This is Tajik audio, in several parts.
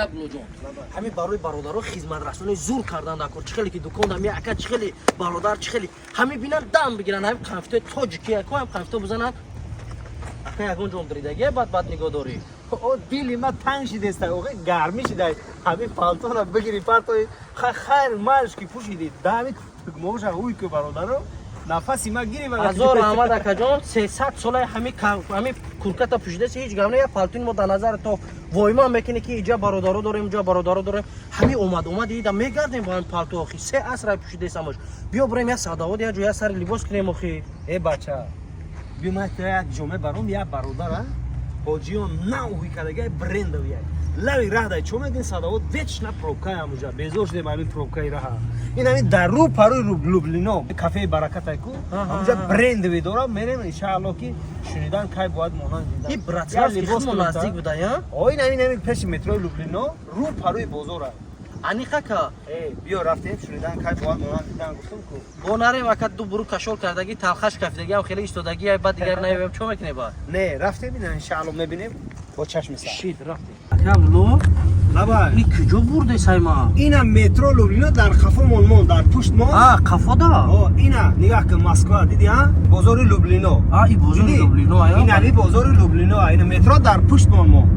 Ablojon. Hami baroy barodaro xizmatrasoni zur kardan dakor. Chkheli ki dukonda mi aka chkheli barodar chkheli. Hami binan dam bigiran ham qafte tojiki ko ham qafte buzanan. Aka yagon jomdridagi bad nigodori. او دیلی ما تنگ شده است اوه گرمی شده همین پالتو را بگیری پالتو خیر مالش کی پوشیدی دامید موش اوی که برادرو نفسی ما گیری وقت Azor Ahmad aka jon 300 solay hami kurkata pushide se hech gamne ya paltun mo da nazar to voyma mekine ki ija barodaro dorim hami omad ida megardem ban palto axi se asra pushide samosh bio brem ya sadavod ya jo ya sar libos krem axi ای بچه بیا ما تا جمعه برام یا برادر حاجیون نه اوی کدگه برند ویای لوی راه دای چون میگن صداوت وچ نه پروکای اموجا بزوش ده مامین پروکای راه این همین در رو پروی لوبلینو کافه برکت کو اموجا برند وی دورا میرم ان شاء الله کی شنیدن کای باید مونان دیدن این براتسلاف کی نزدیک بود یا اوی همین پیش مترو لوبلینو رو پروی بزرگ ani khaka بیا رفتیم شنیدن کای باید مونان دیدن گفتم کو bonare vakat du buru kashol kardagi talxash kafdagi am kheli istodagi ay bad digar nayem chom ekne ba نه رفتیم ببینن ان شاء الله میبینیم با چشم سر shit rafti akablo لابا ik kujo burde sayma اینا مترو لوبلینا در خفا مون در پشت ما qafoda اینا نگاه که مسکو دیدی ها بازار لوبلینو i bozor lublino aya اینا نی بازار لوبلینو اینا مترو در پشت ما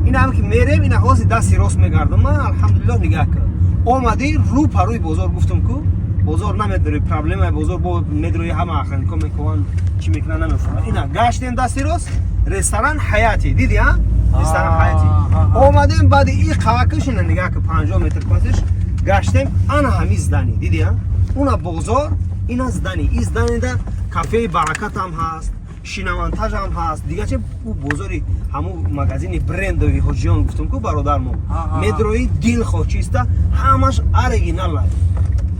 اینا هم که میریم اینا هاز دست راست میگردم ما الحمدلله نگاه که اومدی رو پروی بازار گفتم کو بازار نمیداره پرابلم بازار با ندروی هم آخرین کم میکنن چی میکنن نمیفهمم اینا گشتیم دست راست رستوران حیاتی دیدی ها رستوران حیاتی اومدیم بعد این خواکش اینا نگاه که 50 متر پسش گشتیم انا همیز دانی دیدی ها اونا بازار این از دانی این دانی ده کافه برکت هم هست شینوانتاژ هم هست دیگه چه بازاری همون مغازین برند و حاجیان گفتم کو برادرمو مدروی دل خوچیستا همش اورگینال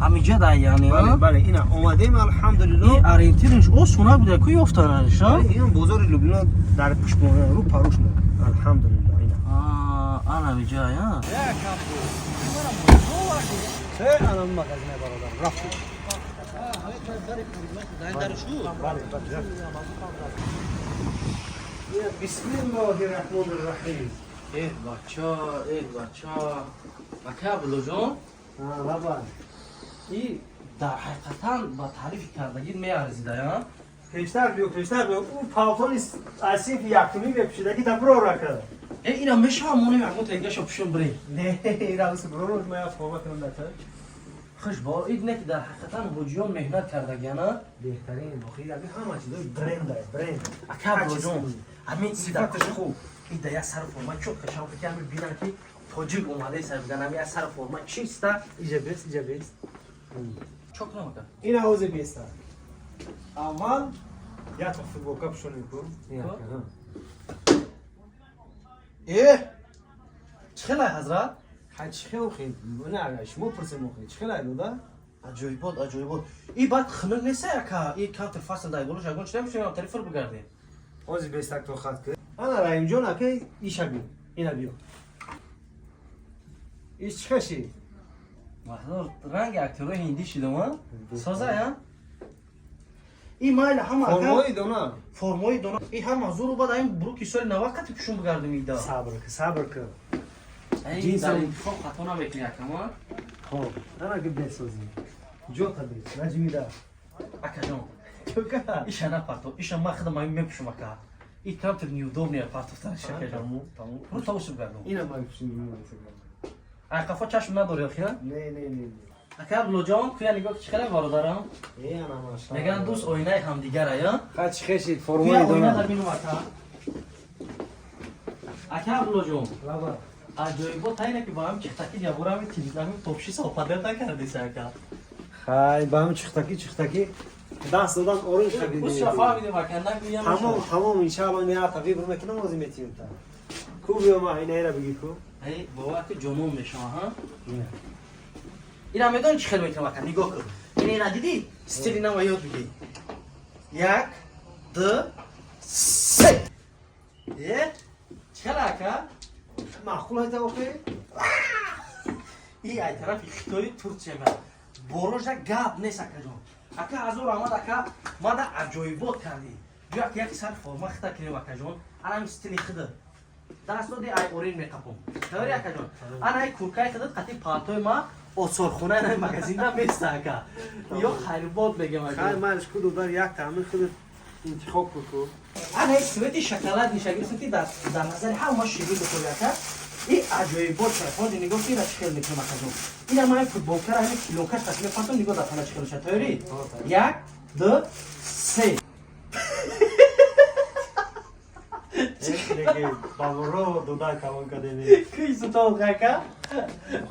همینجا دا یعنی بله اینا اومدیم الحمدلله این ارینتینش او سونا بوده کو یافتنش ها این بازار لوبلینا در پشت رو پاروش مون الحمدلله اینا انا میجا یا انا مغازین برادر رفتیم بسم الله الرحمن الرحیم بچا akablo jon بابا این در حقیقتا با تعریف کردگی میارزیده یا پیشتر بیو اون پالتون اسیف یکمی بپوشیده که تبرو رکه اینا میشه همونه محمود تنگش پشون بری نه اینا بس برو رو ما فهمت کنم دکتر خوش با این که در حقیقتا وجیان مهنت کردگی نه بهترین بخیر اگه همه چیز برند akablo jon همین صفاتش خوب این در یک سر فرما چوب کشم که همین بینن که تاجیک اومده سر بگن همین سر فرما چیست ایجا بیست چوک نمکن این حوزه بیست اول یا تفت با کپ شونی کن چخیلی حضرت چخیل خیلی نه شما پرسیم خیلی چخیل داده عجایبات این بعد خمر نیست که این کانت فاصل دای بولوش اگه چطور میشه تلفن بگردیم حوزه بیست تو خط کرد انا رایم جون اکی ایشا بیو اینا بیو ایش چخشی محضور رنگ اکتور هندی شده ما سازه یا این مایل هم فرمای دونا این هم محضور رو بعد این برو کسال نوقتی پشون بگردیم ایده صبر که این در انتخاب خطا نمیکنی اکما خب انا که بسازیم جو تبیت نجمی دا اکا جان چوکا ایش انا پارتو ایش ما خدم این میپشم اکا این کامتر نیودوبنی پارتو ترش اکا جان رو توسو بگردم اینا ما بشیم اکا چشم نداری اخیه نه akablo jon kuya nigah chikhala barodaram ana mashallah megan do'st o'ynay ham digara ya qach kheshid kuya formay o'yna dona dar minu aka akablo jon laba ajoybo tayna ki baham chiqtaki jaburami tilizami topshi sohbatet nakardisa aka khay baham chiqtaki dastidan orange khadidi us shafamide bakandan miyam tamam inshaallah ne atabi bir makina mozim etiyim ta kubiyo ma inayra bigi ku hey baba ki jonum mesha ha اینا میدونی چه خیلی میتونم بکنم نگاه کن اینا دیدی استیلی نما یاد بگی یک دو سه چه لکه معقول هایتا اوکی این ای طرف اختیاری ترچه من بروژه گاب نیست اکا جان اکا از اون آمد اکا ما دا عجایبات کردی بیا که یک سر فرما خطا کنیم اکا جان الان استیلی خده دست دادی ای اورین میقپم تاری اکا جان انا ای کورکای خودت قطعی پالتوی ما آثارخونه نه مگزین هم میسته اکا یا خیرباد بگم خیر منش کدو در یک تعمیر خودت انتخاب کو انا ای سویتی شکلات میشه سویتی در نظر همه شیرین بکنی اکا این عجایبات خود نگاه کی را چکل میکنم اکا جان این هم های فوتبالکر همین کیلوکش تکلیف فاتون نگاه دفعه چکلش تاری یک دو سه Che Bavoro doda kaman kadeni. Cristo to kaka.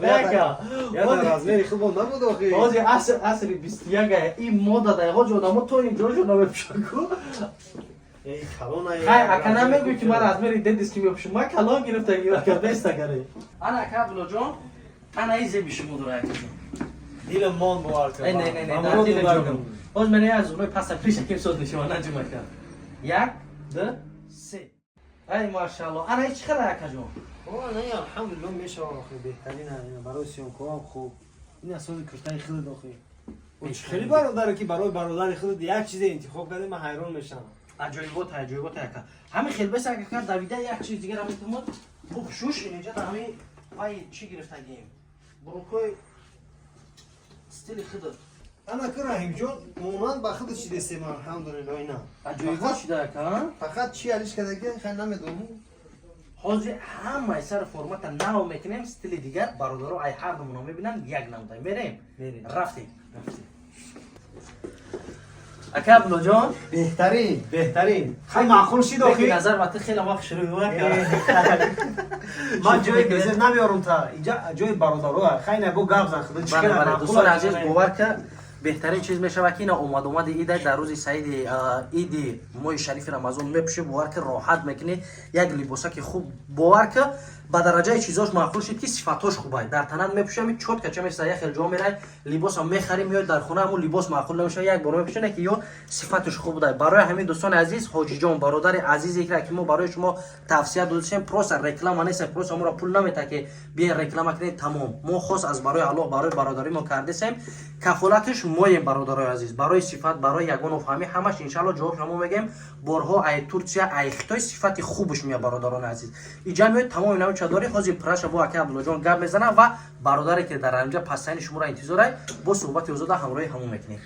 Kaka. یا در رازمری خوب نبود آخی حاجی اصلی 21 این ماده ده حاجی آدمو تو اینجا شو نمیپشکو. ای کلون ای خای اکنا میگوی که من رازمری دیدیس که میپشم ما کلان گرفته گیرا که بسته گره. انا کابلو جون انا ایزه بیشمو داره اکا. Dile mon boar ka. نه دیل جون. حاج من از اونای پس پیش کیم صوت نشون نجوم کردم. یک دو سه. ای ماشاءالله انا هیچ خبر اکا جون. نه الحمدلله میشه آخی بهترین است برای سیونکو خوب این اساس کشتن خود آخی خیلی برادر که برای برادر خود یک چیز انتخاب کرده من حیران میشم عجایبات اکا همین خیلی بس اگه کرد دویده یک چیز دیگه هم میتونم خوب شوش اینجا در همین پای چی گرفتگیم بروکوی استیل خود انا که رحیم جون مونان با خودش چی دستیم الحمدلله اینا عجایبات شده اکا فقط چی علیش کرده که خیلی نمیدونم حاضر همه سر فرمت نو میکنیم استیل دیگر برادرو ای هر دومونو میبینن یک نموده میریم رفتیم اکا بلو جان بهترین خیلی معقول شید به آخی نظر وقتی خیلی وقت شروع بود من جای بزر نمیارم تا اینجا جای برادرو خیلی نگو گپ زن خود چیکار بله معقول دوستان عزیز باور که بهترین چیز میشه که اینا اومد عید در روز سعید عید ماه شریف رمضان میپشه باور که راحت میکنه یک لباسا که خوب باور که با درجه چیزاش معقول شد که صفاتش خوبه در تنن میپشه می چوت که چه مثلا خیلی جا میره لباس هم میخریم میاد در خونه همون لباس معقول نمیشه یک بار میپشه که یا صفاتش خوب بوده برای همین دوستان عزیز حاجی جان برادر عزیزی که ما برای شما توصیه دادیم پروس رکلام نیست پروس ما را پول نمیده که بیا رکلام کنید تمام ما خاص از برای الله برای برادری ما کردیم کفالتش مایم برادرای عزیز برای صفات برای یگان و فهمی همش ان شاء الله جواب شما میگم بارها ای ترکیه ای خطای صفات خوبش میاد برادران عزیز اینجا میاد تمام اینا چادری خوزی پرش با اکا عبدالله جان گپ میزنه و برادری که در اینجا پسین شما را انتظاره با صحبت وزاده همراهی همون میکنیم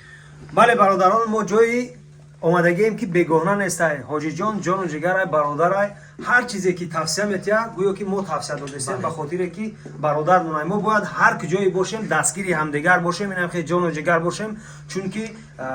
بله برادران ما جایی اومدگیم که بیگانه نیست حاجی جان جان و جگر برادر هر چیزی که توصیه میتیا گویا که ما توصیه دادیم به خاطر که برادر مونای ما باید هر کجایی باشیم دستگیری همدیگر باشیم اینم که جان و جگر باشیم چون که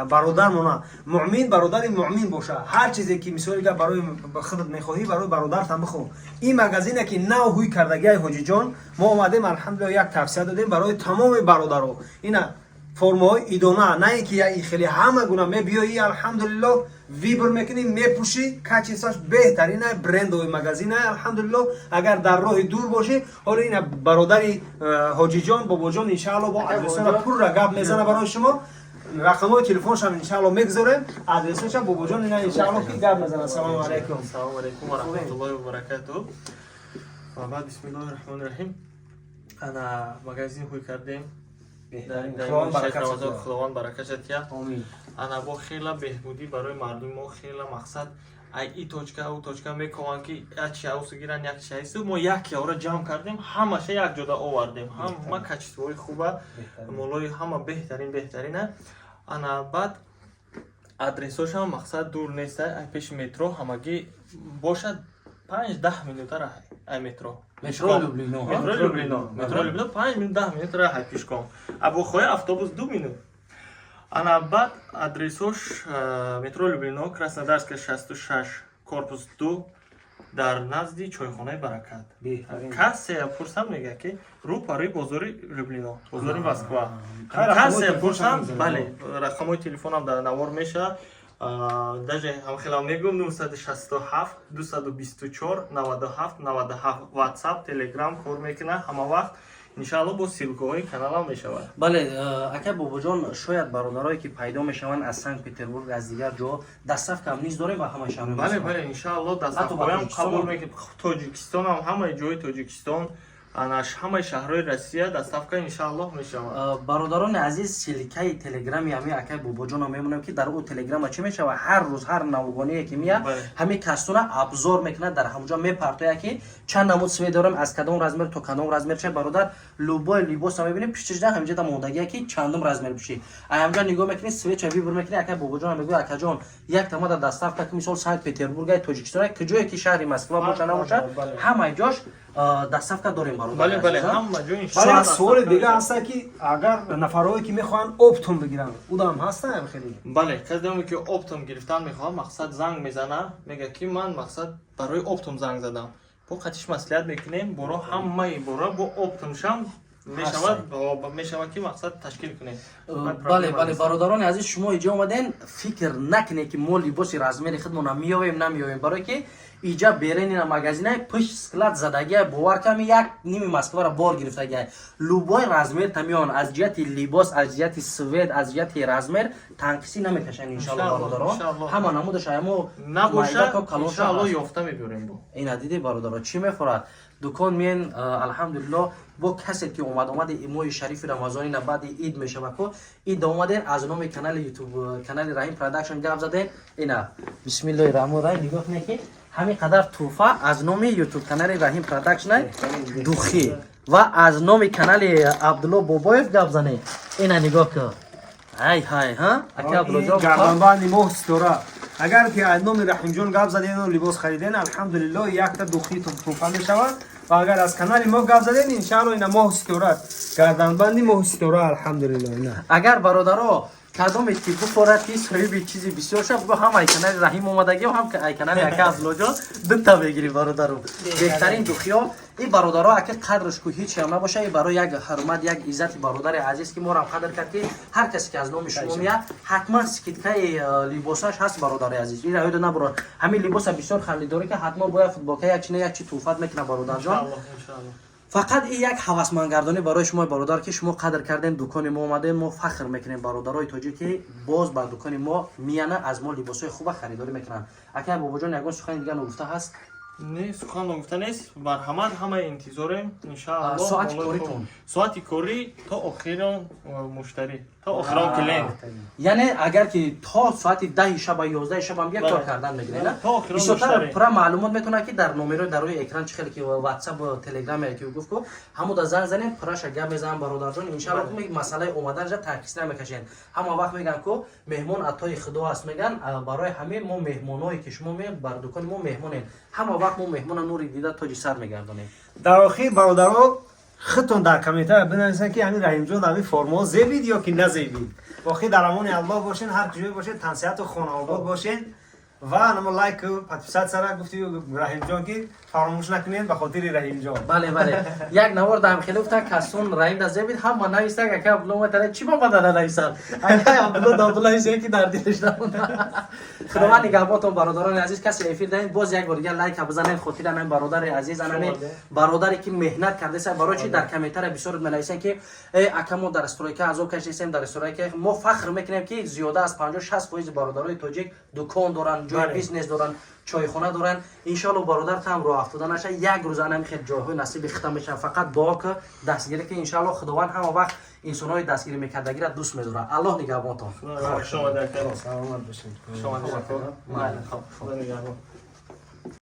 برادر مونا مؤمن برادر مؤمن باشه هر چیزی که مثلا برای خودت میخواهی برای برادرت هم بخو این مگزینه که نو هوی کردگی حاجی جان ما اومدیم الحمدلله یک توصیه دادیم برای تمام برادرها اینا فرمای ایدونا نه اینکه خیلی همه گونه می بیایی الحمدلله ویبر میکنی میپوشی کچیساش بهترینه برند و مگزینه الحمدلله اگر در راه دور باشی حالا این برادری حاجی جان بابا جان ان شاء الله با ادرسش پر را گپ میزنه برای شما رقمای تلفنش هم ان شاء الله میگذارم ادرسش هم بابا جان اینا ان شاء الله که گپ میزنه سلام علیکم Assalamu alaikum wa rahmatullahi wa barakatuh. و بعد بسم الله الرحمن الرحیم. انا مگزین خوی کردیم. خداوند برکتت یا. آمین. انا با خیلی بهبودی برای مردم ما خیلی مقصد ای توچکا او توچکا میکنن که یک شاوس گیرن یک شایسته ما یک یارو جمع کردیم همش یک جدا آوردیم هم ما کچتوی خوبه مولای همه بهترینه انا بعد ادرسش هم مقصد دور نیست ای پیش مترو همگی باشد 5-10 minut راه ای مترو مترو لوبلینو 5 minut 10 minut راه پیشکم ابو خوی اتوبوس 2 minut انا بعد ادرسش مترو لوبلینو краснодарская 66 корпус 2 در نزدی چایخانه برکت کسی پرسم میگه که رو پروی بازاری لوبلینو بازاری مسکوا کسی پرسم بله رقم تلفنم در نوار میشه даже هم خیلی میگم 967 224 97 97 واتساپ تلگرام کار میکنه همه وقت انشالله با سیلکوهای کانال هم میشود بله اکا بابا جان شاید برادرایی که پیدا میشوند از سنت پتربورگ از دیگر جا دستف کم نیست داریم و همه بله انشالله دستف هم قبول میکنیم تاجیکستان هم همه جای تاجیکستان анаш ҳамаи шаҳрҳои Россия доставка иншааллоҳ мешавад. бародарони азиз, силикаи телеграми ҳами акай бобоҷоно мемонам ки дар ӯ телеграма чӣ мешава, ҳар рӯз ҳар навгоние ки мия ҳами кастуна абзор мекунад, дар ҳамҷо мепартоя ки чанд намуд све дорем, аз кадом размер то кадом размер. Ча бародар любой либоса мебинем пиштиҷда ҳамҷада мондагия ки чандум размер биши ай ҳамҷа нигоҳ мекунӣ свеча вибр мекунӣ. Акай бобоҷона мегӯя акаҷон як тамада доставка ки мисол Санкт Петербургай Тоҷикистона киҷое ки шаҳри Москва боша набоша ҳамаи ҷош доставка дорем бародар. бале ҳама ҷо вале аз суоли дига ҳаста ки агар нафарҳое ки мехоҳанд оптум бигиранд удам ҳастан хеле бале кадоме ки оптум гирифтан мехоҳад мақсад занг мезана мега ки ман мақсад барои оптум занг задам бо қатиш маслиҳат мекунем боро ҳамаи бора бо оптумшам мешавад ки мақсад ташкил кунем. бале бародарони азиз, шумо иҷо омаден фикр накунед ки мо либоси размери худмона миёвем намиёвем, барое ки иҷа беренина магазинай пӯшт склад задагия бовар ками як ними Москвара бор гирифтагия любой размер тамиён аз ҷиҳати либос, аз ҷиҳати свед, аз ҷиҳати размер танқисӣ намекашанд иншаллоҳ бародарон. ҳама намудаш аямо набоша иншааллоҳ ёфта мебурем. бо ина диди бародарон чӣ мехӯрад дукон мен алҳамдулиллоҳ бо касе ки омади моҳи шарифи рамазони на баъди ид мешава ко ид омаден аз номи канали ютуб канали Раҳим продакшн гап заден. ина бисмиллоҳи раҳмони раҳим нигоҳ кунед ки ҳамин қадар туҳфа аз номи ютуб канали Раҳим продакшн духӣ ва аз номи канали Абдулло Бобоев гап занед. ина нигоҳ кун ай ҳа ака Абдуллоҷон гарданбанди моҳ ситора агар ки аз номи Раҳимҷон гап задену либос хариден алҳамдулиллоҳ якта духӣ туҳфа мешавад ва агар аз канали мо гап заден иншааллоҳ ина моҳ ситора гарданбанди моҳ ситора алҳамдулиллоҳ. ина агар бародаро кадоме ки буфорад ки соҳиби чизи бисёр шаб бо ҳам ай канали Раҳим омадагӣ ҳам ай канали ака Абдуллоҷон дута мегирӣ бародаро беҳтарин духиё. ин бародаро ака қадраш ку ҳеч ҳам набоша и барои як ҳурмат як иззати бародари азиз ки морам қадр кард ки ҳар касе ки аз номи шумо мия ҳатман скидкаи либосаш ҳаст бародари азиз. ин раҳоида набурад ҳамин либоса бисёр халидорӣ ки ҳатман бояд футболка як чи не як чи туҳфат мекуна бародарҷон. фақат ин як ҳавасмандгардонӣ барои шумо бародар ки шумо қадр кардем дукони мо омадем. мо фахр мекунем бародарои тоҷик ки боз ба дукони мо мияна аз мо либосои хуба харидорӣ мекунанд. акай бобоҷон ягон сухани дига ногуфта ҳаст? не сухан ногуфта нест. марҳамат ҳамаи интизорем иншааллоҳ. соати коритон соати корӣ то охирон муштарӣ то охирон клиент яъне агар ки то соати 10 шаба 11 шаба ҳам як кор кардан мегирена то охирон бисёртар муштарӣ пура маълумот метавонад ки дар номерои дар рӯи экран чӣ хеле ки WhatsApp Telegram ки гуфт ко ҳамуда занг занем пураша гап мезанам бародарҷон иншааллоҳ ки масъалаи омаданҷа такис намекашем. ҳама вақт меган ко меҳмон атои худо аст меган барои ҳамин мо меҳмоное ки шумо меем бар дукони мо меҳмонем ҳама вақт мо меҳмона нури дида тоҷи сар мегардонем. дар охир бародаро худтон дар комментария бинависед ки ҳамин Раҳимҷон ҳамин формо зебид ё ки назебид. охир дар амони Аллоҳ бошен, ҳар куҷое бошед, тансиҳату хонаводот бошен ва намо лайку подписатсияра гуфти Раҳимҷон ки фаромӯш накунед ба хотири Раҳимҷон. бале як навор дам хеле гуфта касон Раҳим да зебид ҳама навистаг ака Абдулло матара чӣ бомада нависад ака Абдулло Абдулло ҳисен ки дар дилаш намонда. худованд нигоҳботон бародарони азиз касе эфир дадед боз як бор дига лайк бизанед хотири анами бародари азиз анами бародаре ки меҳнат кардаеса барои чи дар комментария бисёр менависен ки ака мо дар стройка азоб кашидем дар стройка мо фахр мекунем ки зиёда аз 50-60% бародарои тоҷик дукон доранд ҷои бизнес доранд чойхона доранд. иншааллоҳ бародар там роҳ афтода наша як рӯз анами хел ҷойҳои насиби хита мешавад фақат дуо ки дастгирӣ ки иншааллоҳ худованд ҳама вақт инсонҳои дастгирӣ мекардагира дӯст медорад. аллоҳ нигоҳбонтон. шумо дар саломат бошед. шумо дар